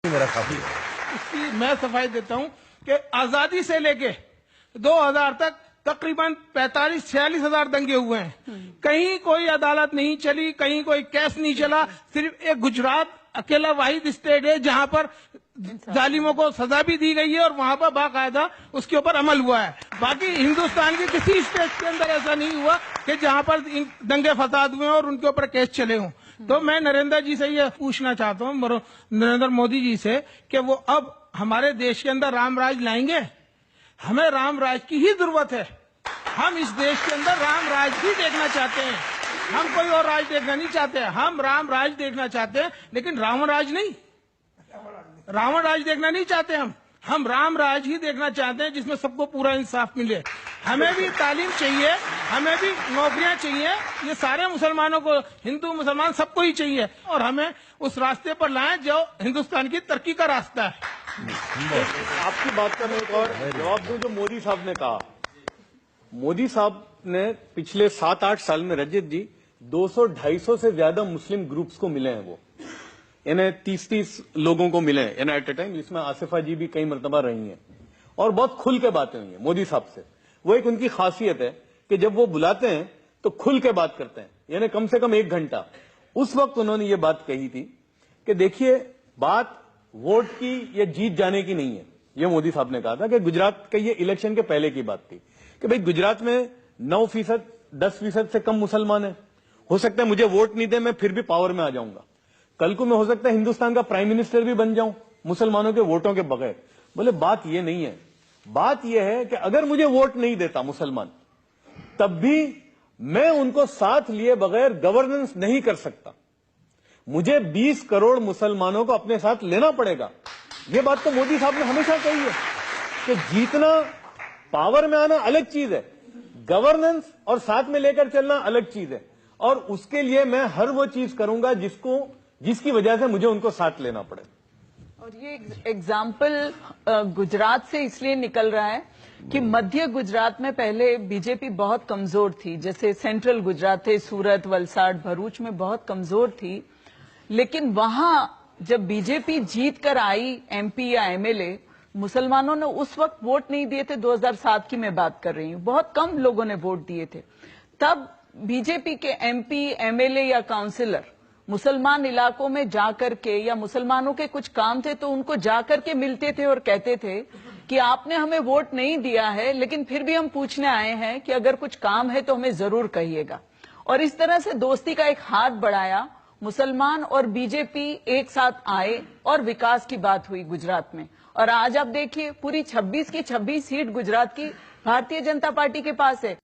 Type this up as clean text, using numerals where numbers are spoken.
मेरा काफी है। इसकी मैं सफाई देता हूं कि आजादी से लेके 2000 तक तकरीबन 45-46 हजार दंगे हुए हैं। कहीं कोई अदालत नहीं चली, कहीं कोई केस नहीं चला। सिर्फ एक गुजरात अकेला वाहिद स्टेट है जहां पर जालिमों को सजा भी दी गई है और वहां पर बाकायदा उसके ऊपर अमल हुआ है। बाकी हिंदुस्तान के किसी स्टेट के अंदर ऐसा नहीं हुआ कि जहां पर दंगे फसाद हुए और उनके ऊपर केस चले हों। तो मैं नरेंद्र जी से ये पूछना चाहता हूँ, नरेंद्र मोदी जी से, कि वो अब हमारे देश के अंदर राम राज लाएंगे। हमें राम राज की ही जरूरत है। हम इस देश के अंदर राम राज ही देखना चाहते हैं। हम कोई और राज देखना नहीं चाहते। हम राम राज देखना चाहते हैं, लेकिन रावण राज नहीं, रावण राज देखना नहीं चाहते। हम राम राज ही देखना चाहते हैं जिसमें सबको पूरा इंसाफ मिले। हमें भी तालीम चाहिए, हमें भी नौकरियां चाहिए। ये सारे मुसलमानों को, हिंदू मुसलमान सबको ही चाहिए, और हमें उस रास्ते पर लाएं जो हिंदुस्तान की तरक्की का रास्ता है। आपकी बात का मैं एक और जवाब दूं जो मोदी साहब ने कहा। मोदी साहब ने पिछले 7-8 साल में, रजत जी, 200-250 से ज्यादा मुस्लिम ग्रुप्स को मिले हैं। वो इन्हें 30-30 लोगों को मिले हैं एट ए टाइम, जिसमें आसिफा जी भी कई मरतबा रही हैं, और बहुत खुल के बातें हुई हैं मोदी साहब से। वो एक उनकी खासियत है कि जब वो बुलाते हैं तो खुल के बात करते हैं, यानी कम से कम 1 घंटा। उस वक्त उन्होंने ये बात कही थी कि देखिए, बात वोट की या जीत जाने की नहीं है। ये मोदी साहब ने कहा था कि गुजरात के, ये इलेक्शन के पहले की बात थी, कि भाई गुजरात में 9%, 10% से कम मुसलमान है। हो सकता है मुझे वोट नहीं दे, मैं फिर भी पावर में आ जाऊंगा। कल को मैं हो सकता है हिंदुस्तान का प्राइम मिनिस्टर भी बन जाऊं मुसलमानों के वोटों के बगैर। बोले बात ये नहीं है, बात यह है कि अगर मुझे वोट नहीं देता मुसलमान, तब भी मैं उनको साथ लिए बगैर गवर्नेंस नहीं कर सकता। मुझे 20 करोड़ मुसलमानों को अपने साथ लेना पड़ेगा। यह बात तो मोदी साहब ने हमेशा कही है कि जीतना, पावर में आना अलग चीज है, गवर्नेंस और साथ में लेकर चलना अलग चीज है। और उसके लिए मैं हर वो चीज करूंगा जिसकी वजह से मुझे उनको साथ लेना पड़े। और ये एग्जाम्पल गुजरात से इसलिए निकल रहा है कि मध्य गुजरात में पहले बीजेपी बहुत कमजोर थी। जैसे सेंट्रल गुजरात थे, सूरत, वलसाड़, भरूच में बहुत कमजोर थी। लेकिन वहां जब बीजेपी जीत कर आई एमपी या एमएलए, मुसलमानों ने उस वक्त वोट नहीं दिए थे। 2007 की मैं बात कर रही हूं, बहुत कम लोगों ने वोट दिए थे। तब बीजेपी के एमपी, एमएलए या काउंसिलर मुसलमान इलाकों में जाकर के, या मुसलमानों के कुछ काम थे तो उनको जाकर के मिलते थे और कहते थे कि आपने हमें वोट नहीं दिया है, लेकिन फिर भी हम पूछने आए हैं कि अगर कुछ काम है तो हमें जरूर कहिएगा। और इस तरह से दोस्ती का एक हाथ बढ़ाया। मुसलमान और बीजेपी एक साथ आए और विकास की बात हुई गुजरात में। और आज आप देखिए, पूरी 26 की 26 सीट गुजरात की भारतीय जनता पार्टी के पास है।